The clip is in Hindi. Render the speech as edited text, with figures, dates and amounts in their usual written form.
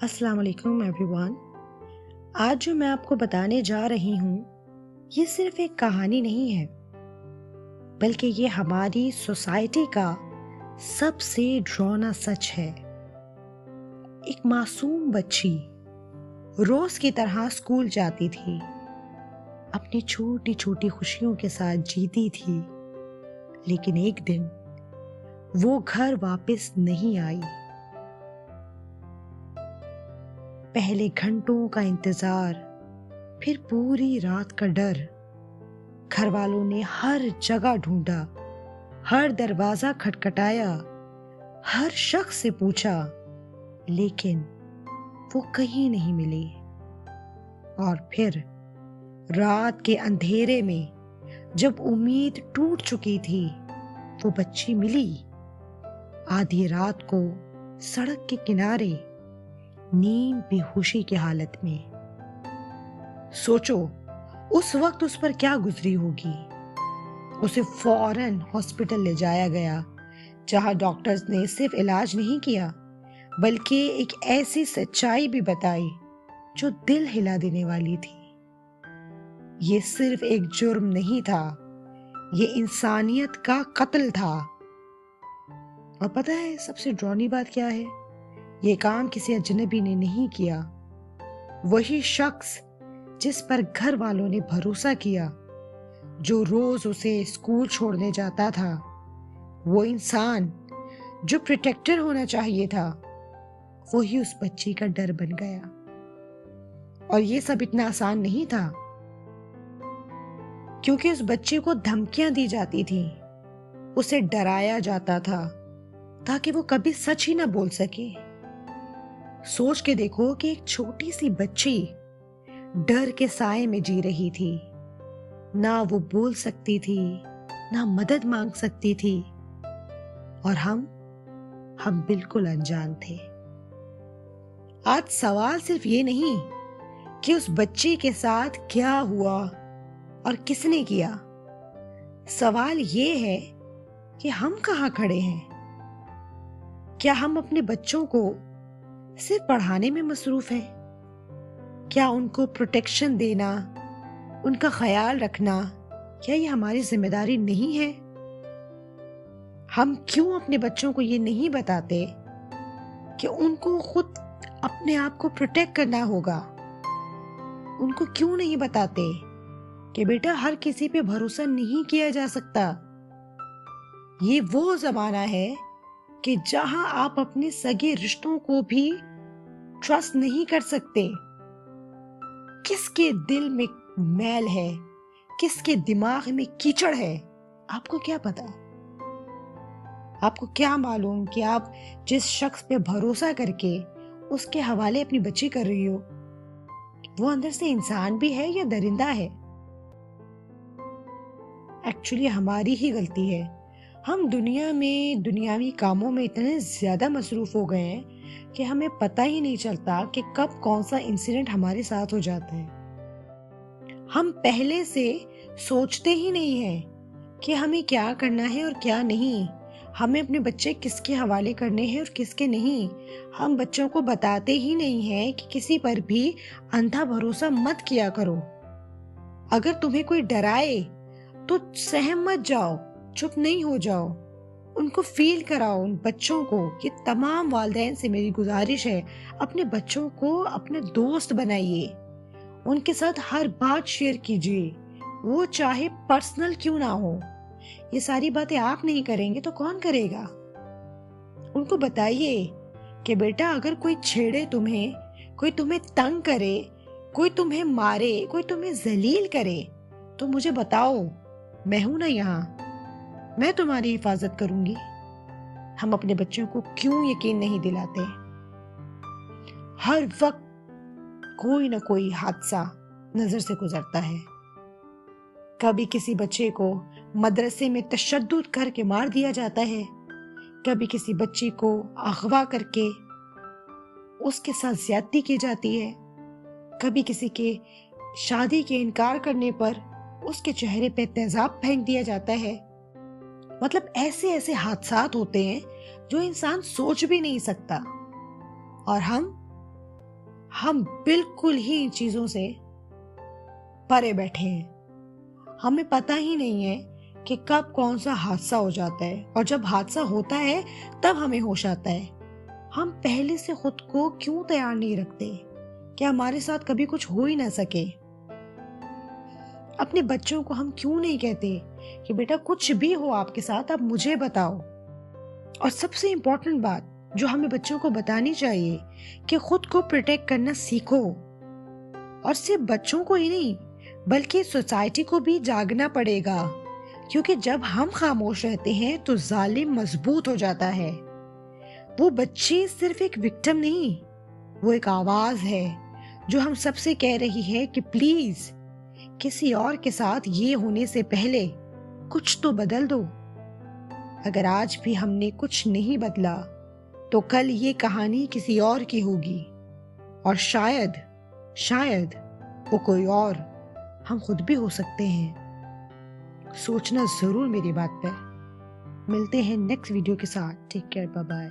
अस्सलाम वालेकुम एवरीवन। आज जो मैं आपको बताने जा रही हूँ ये सिर्फ एक कहानी नहीं है, बल्कि ये हमारी सोसाइटी का सबसे डरावना सच है। एक मासूम बच्ची रोज की तरह स्कूल जाती थी, अपनी छोटी छोटी खुशियों के साथ जीती थी, लेकिन एक दिन वो घर वापस नहीं आई। पहले घंटों का इंतजार, फिर पूरी रात का डर। घर वालों ने हर जगह ढूंढा, हर दरवाजा खटखटाया, हर शख्स से पूछा, लेकिन वो कहीं नहीं मिली। और फिर रात के अंधेरे में जब उम्मीद टूट चुकी थी, वो बच्ची मिली। आधी रात को सड़क के किनारे, नींद बेहोशी की हालत में। सोचो उस वक्त उस पर क्या गुजरी होगी। उसे फौरन हॉस्पिटल ले जाया गया, जहां डॉक्टर्स ने सिर्फ इलाज नहीं किया, बल्कि एक ऐसी सच्चाई भी बताई जो दिल हिला देने वाली थी। ये सिर्फ एक जुर्म नहीं था, ये इंसानियत का कत्ल था। और पता है सबसे डरावनी बात क्या है? ये काम किसी अजनबी ने नहीं किया। वही शख्स जिस पर घर वालों ने भरोसा किया, जो रोज उसे स्कूल छोड़ने जाता था, वो इंसान जो प्रोटेक्टर होना चाहिए था, वही उस बच्ची का डर बन गया। और ये सब इतना आसान नहीं था, क्योंकि उस बच्चे को धमकियां दी जाती थी, उसे डराया जाता था ताकि वो कभी सच ही ना बोल सके। सोच के देखो कि एक छोटी सी बच्ची डर के साए में जी रही थी। ना वो बोल सकती थी, ना मदद मांग सकती थी, और हम बिल्कुल अनजान थे। आज सवाल सिर्फ ये नहीं कि उस बच्ची के साथ क्या हुआ और किसने किया। सवाल ये है कि हम कहाँ खड़े हैं। क्या हम अपने बच्चों को सिर्फ पढ़ाने में मसरूफ हैं? क्या उनको प्रोटेक्शन देना, उनका ख्याल रखना, क्या ये हमारी जिम्मेदारी नहीं है? हम क्यों अपने बच्चों को ये नहीं बताते कि उनको खुद अपने आप को प्रोटेक्ट करना होगा? उनको क्यों नहीं बताते कि बेटा हर किसी पे भरोसा नहीं किया जा सकता? ये वो जमाना है कि जहां आप अपने सगे रिश्तों को भी ट्रस्ट नहीं कर सकते। किसके दिल में मैल है, किसके दिमाग में कीचड़ है, आपको क्या पता? आपको क्या मालूम कि आप जिस शख्स पे भरोसा करके उसके हवाले अपनी बच्ची कर रही हो, वो अंदर से इंसान भी है या दरिंदा है? एक्चुअली हमारी ही गलती है। हम दुनिया में दुनियावी कामों में इतने ज्यादा मसरूफ हो गए हैं कि हमें पता ही नहीं चलता कि कब कौन सा इंसिडेंट हमारे साथ हो जाता है। हम पहले से सोचते ही नहीं हैं कि हमें क्या करना है और क्या नहीं, हमें अपने बच्चे किसके हवाले करने हैं और किसके नहीं। हम बच्चों को बताते ही नहीं हैं कि किसी पर भी अंधा भरोसा मत किया करो। अगर तुम्हें कोई डराए तो सहम मत जाओ, चुप नहीं हो जाओ, उनको फील कराओ। उन बच्चों को, ये तमाम वालिदैन से मेरी गुजारिश है, अपने बच्चों को अपने दोस्त बनाइए, उनके साथ हर बात शेयर कीजिए, वो चाहे पर्सनल क्यों ना हो। ये सारी बातें आप नहीं करेंगे तो कौन करेगा? उनको बताइए कि बेटा अगर कोई छेड़े तुम्हें, कोई तुम्हें तंग करे, कोई तुम्हें मारे, कोई तुम्हें जलील करे, तो मुझे बताओ, मैं हूं ना यहाँ, मैं तुम्हारी हिफाजत करूंगी। हम अपने बच्चों को क्यों यकीन नहीं दिलाते? हर वक्त कोई ना कोई हादसा नजर से गुजरता है। कभी किसी बच्चे को मदरसे में तशद्दुद करके मार दिया जाता है, कभी किसी बच्ची को अगवा करके उसके साथ ज्यादती की जाती है, कभी किसी के शादी के इनकार करने पर उसके चेहरे पे तेजाब फेंक दिया जाता है। मतलब ऐसे ऐसे हादसात होते हैं जो इंसान सोच भी नहीं सकता, और हम बिल्कुल ही इन चीजों से परे बैठे हैं। हमें पता ही नहीं है कि कब कौन सा हादसा हो जाता है, और जब हादसा होता है तब हमें होश आता है। हम पहले से खुद को क्यों तैयार नहीं रखते कि हमारे साथ कभी कुछ हो ही ना सके। अपने बच्चों को हम क्यों नहीं कहते कि बेटा कुछ भी हो आपके साथ आप मुझे बताओ। और सबसे इम्पोर्टेंट बात जो हमें बच्चों को बतानी चाहिए कि खुद को प्रोटेक्ट करना सीखो। और सिर्फ बच्चों को ही नहीं बल्कि सोसाइटी को भी जागना पड़ेगा, क्योंकि जब हम खामोश रहते हैं तो जालिम मजबूत हो जाता है। वो बच्ची सिर्फ एक विक्टिम नहीं, वो एक आवाज है जो हम सबसे कह रही है कि प्लीज किसी और के साथ ये होने से पहले कुछ तो बदल दो। अगर आज भी हमने कुछ नहीं बदला तो कल ये कहानी किसी और की होगी, और शायद वो कोई और हम खुद भी हो सकते हैं। सोचना जरूर मेरी बात पे। मिलते हैं नेक्स्ट वीडियो के साथ। Take care, bye bye.